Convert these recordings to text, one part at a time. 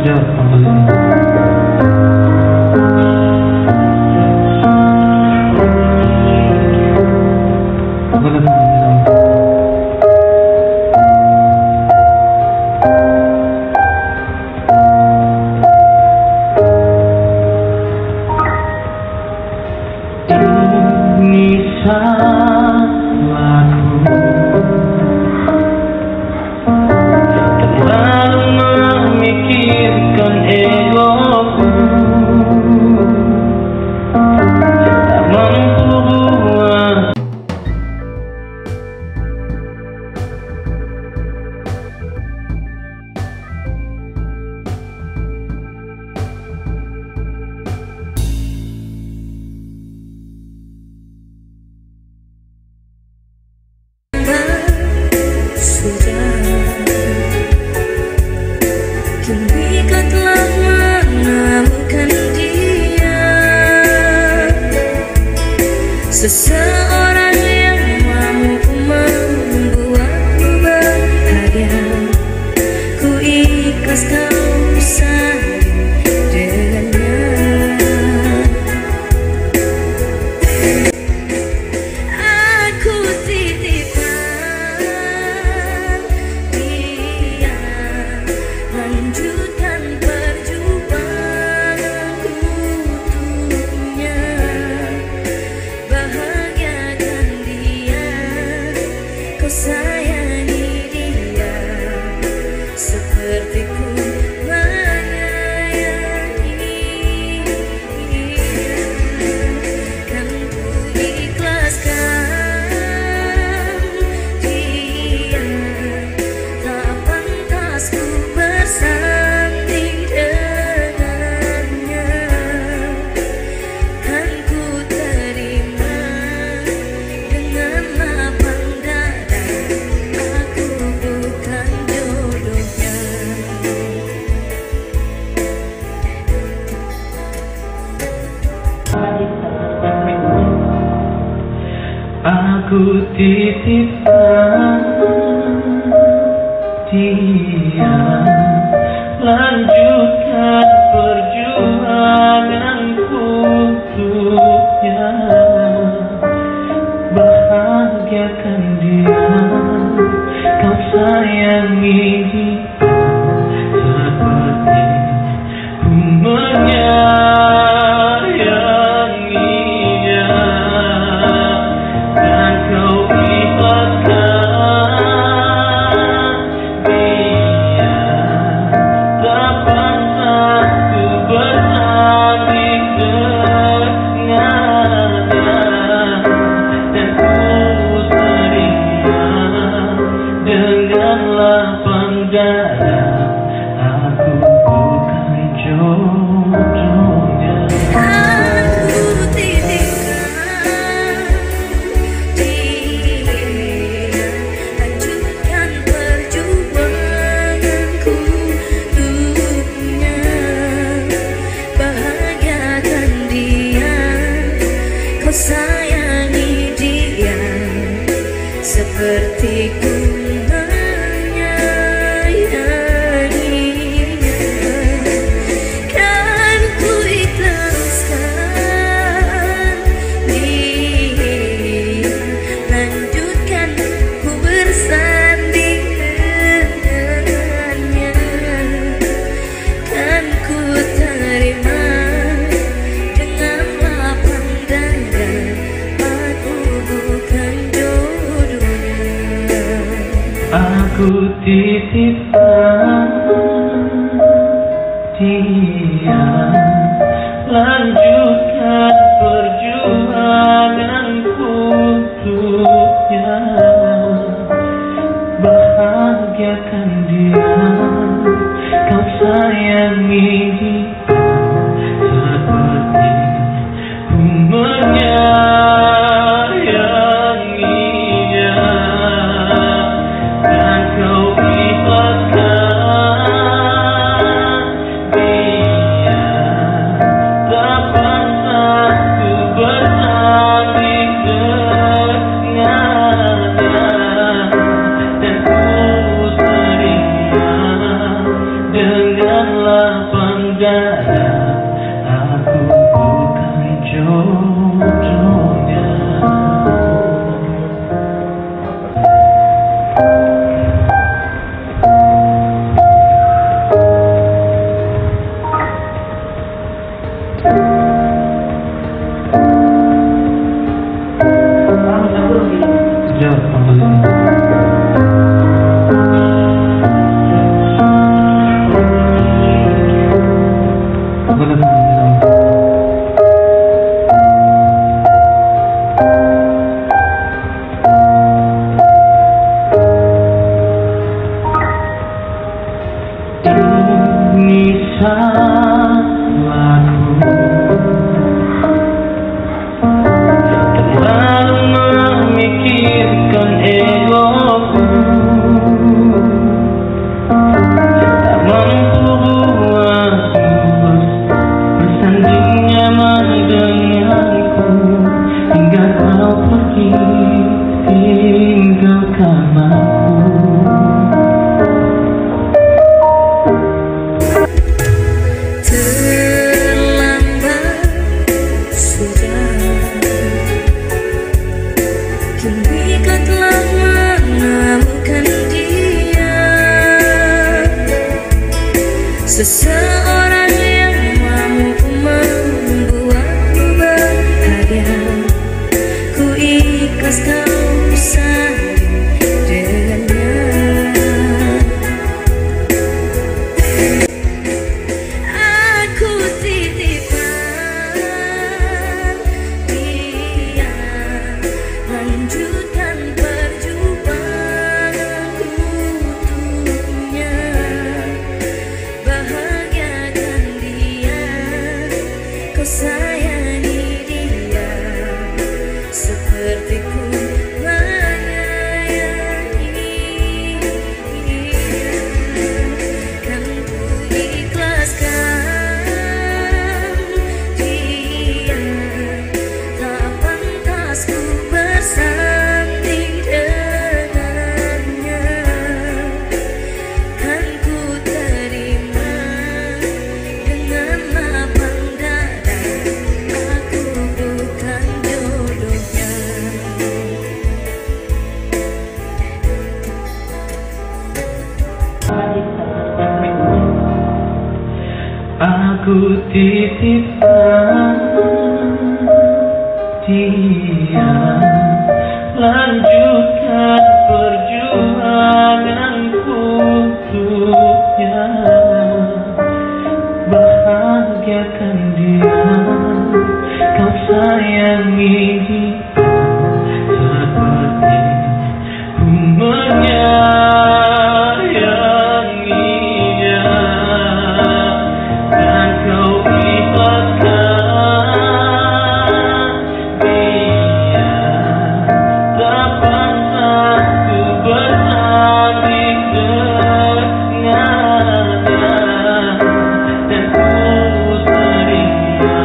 Jawab panggilan ini. Boleh panggilan. Ini salahku, terlalu memikirkan egoku, tak mampu buat. Kini kau telah menemukan dia, seseorang yang mampu membuatku bahagia. Ku ikhlas kau bersama dengannya. Aku titipkan dia, lanjutkan perjuanganku untuknya, bahagiakan dia, kau sayangi dia seperti ku menyayangi dia. Kan ku ikhlaskan dia, tak pantas ku bersanding dengannya. Kan ku terima dengan lapang dada, aku bukan jodohnya. Aku titipkan dia, lanjutkan perjuanganku untuknya, bahagiakan dia, kau sayangi dia seperti ku menyayanginya. Dan kau ikhlaskan dia, tak pantas ku bersanding dengannya. Dan ku terima dengan lapang dada, aku bukan jodohnya. Aku titipkan dia, lanjutkan perjuanganku untuknya, bahagiakan dia, kau sayangi dia seperti ku menyayanginya. Kan ku ikhlaskan dia, lanjutkan ku bersanding dengannya. Kan ku terima dengan lapang dada, aku bukan jodohnya. Aku titipkan dia, lanjutkan perjuanganku untuknya, bahagiakan dia, kau sayangi dia seperti ku menyayanginya. Dan kau ikhlaskan dia, tak pantas ku bersanding dengannya. Dan ku terima dengan darah, aku bukan jodohnya. Ini salahku, terlalu memikirkan egoku, tak mampu buatku bersanding nyaman denganku, hingga kau pergi tinggalkan aku. Seseorang yang mampu membuatku bahagia, ku ikhlas kau bersanding dengannya. Aku titipkan dia, lanjutkan perjuanganku untuknya. Kau sayangi dia seperti ku menyayangi dia. Kan ku ikhlaskan dia, tak pantas ku bersanding dengannya. Kan ku terima dengan lapang dada, aku bukan jodohnya. Aku titipkan dia, lanjutkan perjuanganku untuknya. Bahagiakan dia, kau sayangi dia seperti ku menyayanginya. Dan kau ikhlaskan dia, tak pantas ku bersanding dengannya. Dan ku terima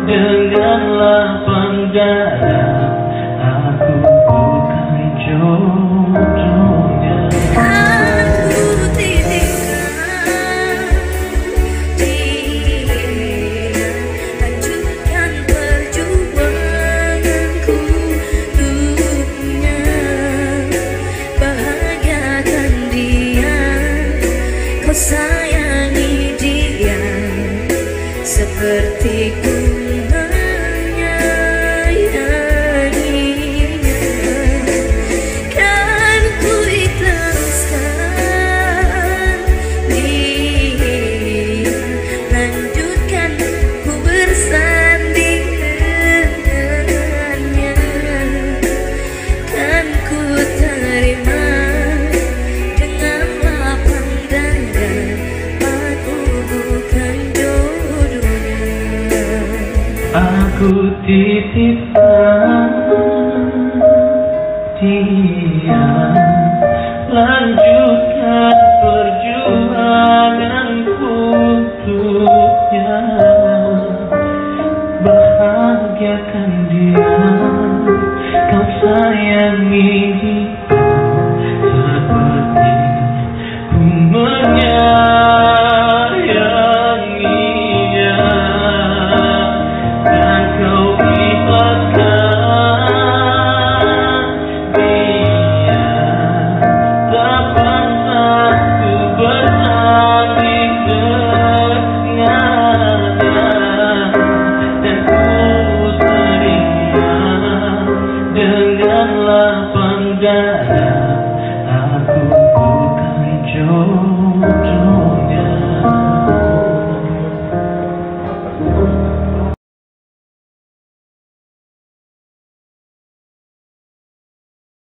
dengan lapang dada, aku bukan jodohnya. Aku titipkan dia, lanjutkan perjuanganku untuknya. Bahagiakan dia, kau sayangi dia seperti ku menyayanginya. Kan ku ikhlaskan dia, lanjutkan ku bersanding dengannya. Kan ku terima dengan lapang dada, aku bukan jodohnya. Aku titipkan dia, lanjutkan